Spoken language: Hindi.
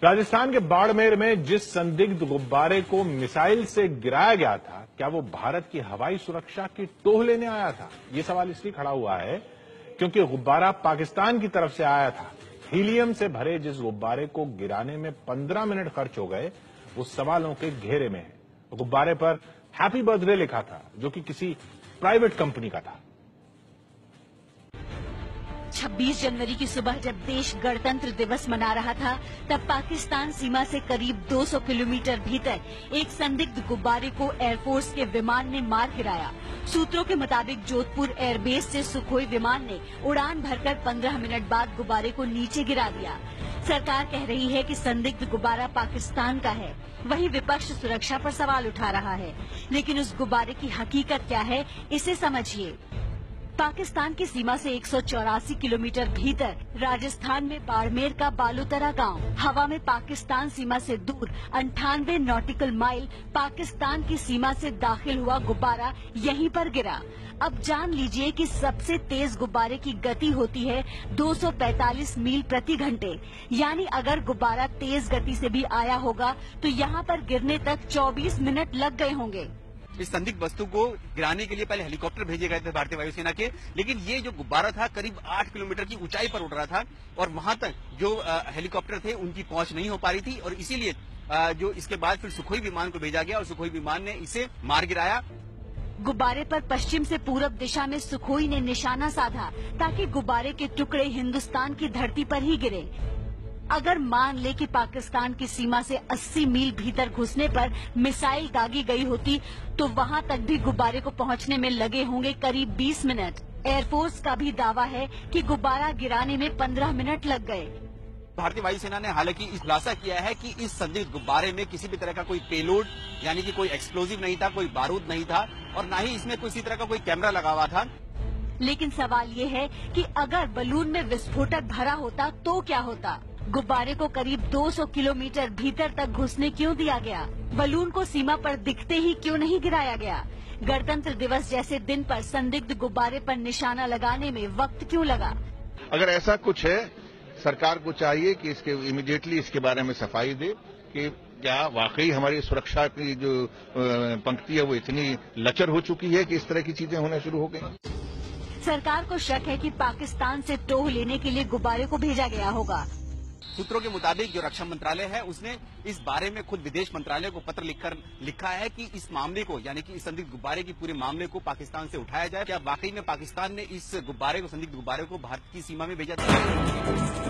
राजस्थान के बाड़मेर में जिस संदिग्ध गुब्बारे को मिसाइल से गिराया गया था, क्या वो भारत की हवाई सुरक्षा की टोह लेने आया था? ये सवाल इसलिए खड़ा हुआ है क्योंकि गुब्बारा पाकिस्तान की तरफ से आया था। हीलियम से भरे जिस गुब्बारे को गिराने में 15 मिनट खर्च हो गए, वो सवालों के घेरे में है। गुब्बारे पर हैप्पी बर्थडे लिखा था, जो कि किसी प्राइवेट कंपनी का था। 26 जनवरी की सुबह जब देश गणतंत्र दिवस मना रहा था, तब पाकिस्तान सीमा से करीब 200 किलोमीटर भीतर एक संदिग्ध गुब्बारे को एयरफोर्स के विमान ने मार गिराया। सूत्रों के मुताबिक जोधपुर एयरबेस से सुखोई विमान ने उड़ान भरकर 15 मिनट बाद गुब्बारे को नीचे गिरा दिया। सरकार कह रही है कि संदिग्ध गुब्बारा पाकिस्तान का है, वहीं विपक्ष सुरक्षा पर सवाल उठा रहा है। लेकिन उस गुब्बारे की हकीकत क्या है, इसे समझिए। पाकिस्तान की सीमा से 184 किलोमीटर भीतर राजस्थान में बाड़मेर का बालूतरा गांव, हवा में पाकिस्तान सीमा से दूर 98 नॉटिकल माइल पाकिस्तान की सीमा से दाखिल हुआ गुब्बारा यहीं पर गिरा। अब जान लीजिए कि सबसे तेज गुब्बारे की गति होती है 245 मील प्रति घंटे, यानी अगर गुब्बारा तेज गति से भी आया होगा तो यहाँ पर गिरने तक 24 मिनट लग गए होंगे। इस संदिग्ध वस्तु को गिराने के लिए पहले हेलीकॉप्टर भेजे गए थे भारतीय वायुसेना के, लेकिन ये जो गुब्बारा था करीब 8 किलोमीटर की ऊंचाई पर उड़ रहा था और वहां तक जो हेलीकॉप्टर थे उनकी पहुंच नहीं हो पा रही थी, और इसीलिए जो इसके बाद फिर सुखोई विमान को भेजा गया और सुखोई विमान ने इसे मार गिराया। गुब्बारे पर पश्चिम से पूरब दिशा में सुखोई ने निशाना साधा ताकि गुब्बारे के टुकड़े हिंदुस्तान की धरती पर ही गिरे। अगर मान ले कि पाकिस्तान की सीमा से 80 मील भीतर घुसने पर मिसाइल दागी गई होती तो वहां तक भी गुब्बारे को पहुंचने में लगे होंगे करीब 20 मिनट। एयरफोर्स का भी दावा है कि गुब्बारा गिराने में 15 मिनट लग गए। भारतीय वायुसेना ने हालांकि इस खुलासा किया है कि इस संदिग्ध गुब्बारे में किसी भी तरह का कोई पेलोड यानी कि कोई एक्सप्लोजिव नहीं था, कोई बारूद नहीं था और न ही इसमें किसी तरह का कोई कैमरा लगा हुआ था। लेकिन सवाल ये है कि अगर बलून में विस्फोटक भरा होता तो क्या होता? गुब्बारे को करीब 200 किलोमीटर भीतर तक घुसने क्यों दिया गया? बलून को सीमा पर दिखते ही क्यों नहीं गिराया गया? गणतंत्र दिवस जैसे दिन पर संदिग्ध गुब्बारे पर निशाना लगाने में वक्त क्यों लगा? अगर ऐसा कुछ है, सरकार को चाहिए कि इसके इमीडिएटली इसके बारे में सफाई दे कि क्या वाकई हमारी सुरक्षा की जो पंक्ति है वो इतनी लचर हो चुकी है कि इस तरह की चीजें होना शुरू हो गई। सरकार को शक है कि पाकिस्तान से टोह लेने के लिए गुब्बारे को भेजा गया होगा। सूत्रों के मुताबिक जो रक्षा मंत्रालय है उसने इस बारे में खुद विदेश मंत्रालय को पत्र लिखकर लिखा है कि इस मामले को यानी कि इस संदिग्ध गुब्बारे की पूरे मामले को पाकिस्तान से उठाया जाए। क्या वाकई में पाकिस्तान ने इस गुब्बारे को संदिग्ध गुब्बारे को भारत की सीमा में भेजा था?